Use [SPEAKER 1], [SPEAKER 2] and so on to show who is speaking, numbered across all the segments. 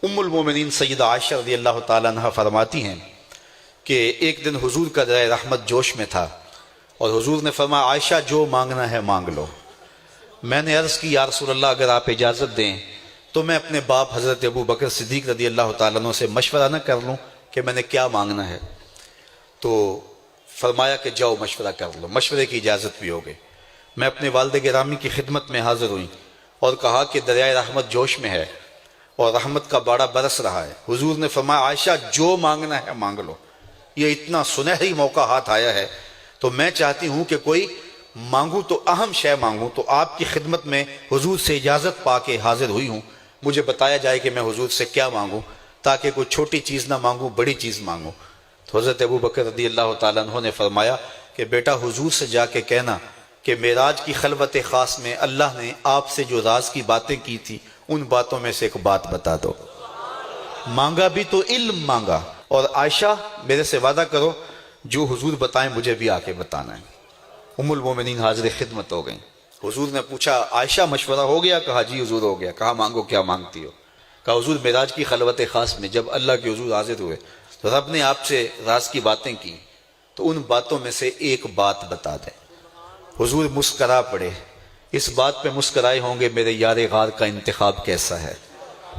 [SPEAKER 1] ام المومنین سیدہ عائشہ رضی اللہ تعالیٰ عنہ فرماتی ہیں کہ ایک دن حضور کا دریا رحمت جوش میں تھا اور حضور نے فرمایا عائشہ جو مانگنا ہے مانگ لو۔ میں نے عرض کی یا رسول اللہ اگر آپ اجازت دیں تو میں اپنے باپ حضرت ابو بکر صدیق رضی اللہ تعالیٰ عنہ سے مشورہ نہ کر لوں کہ میں نے کیا مانگنا ہے؟ تو فرمایا کہ جاؤ مشورہ کر لو، مشورے کی اجازت بھی ہو گئی۔ میں اپنے والد گرامی کی خدمت میں حاضر ہوئی اور کہا کہ دریائے رحمت جوش میں ہے اور رحمت کا باڑا برس رہا ہے۔ حضور نے فرمایا عائشہ جو مانگنا ہے مانگ لو، یہ اتنا سنہری موقع ہاتھ آیا ہے تو میں چاہتی ہوں کہ کوئی مانگوں تو اہم شے مانگوں، تو آپ کی خدمت میں حضور سے اجازت پا کے حاضر ہوئی ہوں، مجھے بتایا جائے کہ میں حضور سے کیا مانگوں تاکہ کوئی چھوٹی چیز نہ مانگوں، بڑی چیز مانگوں۔ تو حضرت ابو بکر رضی اللہ تعالیٰ عنہ نے فرمایا کہ بیٹا حضور سے جا کے کہنا کہ معراج کی خلوت خاص میں اللہ نے آپ سے جو راز کی باتیں کی تھی ان باتوں میں سے ایک بات بتا دو۔ مانگا بھی تو علم مانگا، اور عائشہ میرے سے وعدہ کرو جو حضور بتائیں مجھے بھی آ کے بتانا ہے۔ ام المومنین حاضر خدمت ہو گئیں۔ حضور نے پوچھا عائشہ مشورہ ہو گیا؟ کہا جی حضور ہو گیا۔ کہا مانگو کیا مانگتی ہو؟ کہا حضور معراج کی خلوت خاص میں جب اللہ کے حضور حاضر ہوئے تو رب نے آپ سے راز کی باتیں کی تو ان باتوں میں سے ایک بات بتا دیں۔ حضور مسکرا پڑے، اس بات پہ مسکرائے ہوں گے میرے یار غار کا انتخاب کیسا ہے،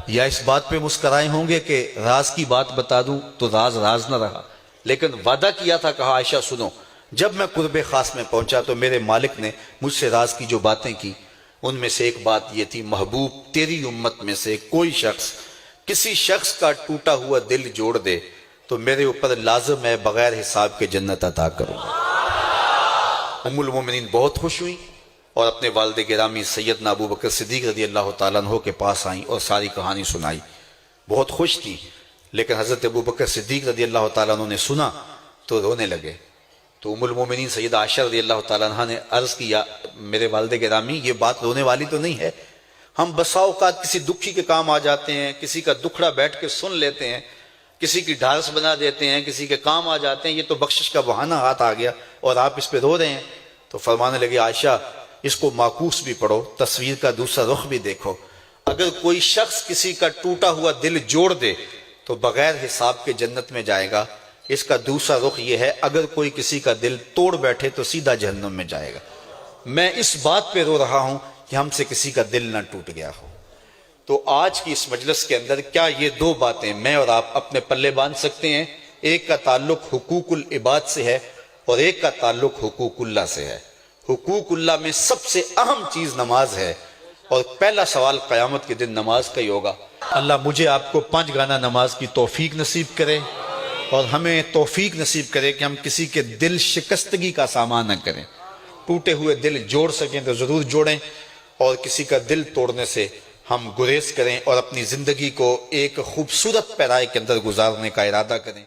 [SPEAKER 1] یا اس بات پہ مسکرائے ہوں گے کہ راز کی بات بتا دوں تو راز راز نہ رہا، لیکن وعدہ کیا تھا۔ کہا عائشہ سنو، جب میں قرب خاص میں پہنچا تو میرے مالک نے مجھ سے راز کی جو باتیں کی ان میں سے ایک بات یہ تھی، محبوب تیری امت میں سے کوئی شخص کسی شخص کا ٹوٹا ہوا دل جوڑ دے تو میرے اوپر لازم ہے بغیر حساب کے جنت عطا کروں۔ ام المومنین بہت خوش ہوئی اور اپنے والد گرامی سیدنا ابو بکر صدیق رضی اللہ تعالیٰ عنہ کے پاس آئیں اور ساری کہانی سنائی۔ بہت خوش تھی، لیکن حضرت ابو بکر صدیق رضی اللہ تعالیٰ عنہ نے سنا تو رونے لگے۔ تو ام المومنین سیدہ عائشہ رضی اللہ تعالیٰ عنہ نے عرض کیا میرے والد گرامی یہ بات رونے والی تو نہیں ہے، ہم بسا اوقات کسی دکھی کے کام آ جاتے ہیں، کسی کا دکھڑا بیٹھ کے سن لیتے ہیں، کسی کی ڈھارس بنا دیتے ہیں، کسی کے کام آ جاتے ہیں، یہ تو بخشش کا بہانہ ہاتھ آ گیا اور آپ اس پہ رو رہے ہیں۔ تو فرمانے لگے عائشہ اس کو معکوس بھی پڑھو، تصویر کا دوسرا رخ بھی دیکھو، اگر کوئی شخص کسی کا ٹوٹا ہوا دل جوڑ دے تو بغیر حساب کے جنت میں جائے گا، اس کا دوسرا رخ یہ ہے اگر کوئی کسی کا دل توڑ بیٹھے تو سیدھا جہنم میں جائے گا۔ میں اس بات پہ رو رہا ہوں کہ ہم سے کسی کا دل نہ ٹوٹ گیا ہو۔ تو آج کی اس مجلس کے اندر کیا یہ دو باتیں میں اور آپ اپنے پلے باندھ سکتے ہیں؟ ایک کا تعلق حقوق العباد سے ہے اور ایک کا تعلق حقوق اللہ سے ہے۔ حقوق اللہ میں سب سے اہم چیز نماز ہے، اور پہلا سوال قیامت کے دن نماز کا ہی ہوگا۔ اللہ مجھے آپ کو 5 گانا نماز کی توفیق نصیب کرے اور ہمیں توفیق نصیب کرے کہ ہم کسی کے دل شکستگی کا سامان نہ کریں، ٹوٹے ہوئے دل جوڑ سکیں تو ضرور جوڑیں، اور کسی کا دل توڑنے سے ہم گریز کریں اور اپنی زندگی کو ایک خوبصورت پیرائی کے اندر گزارنے کا ارادہ کریں۔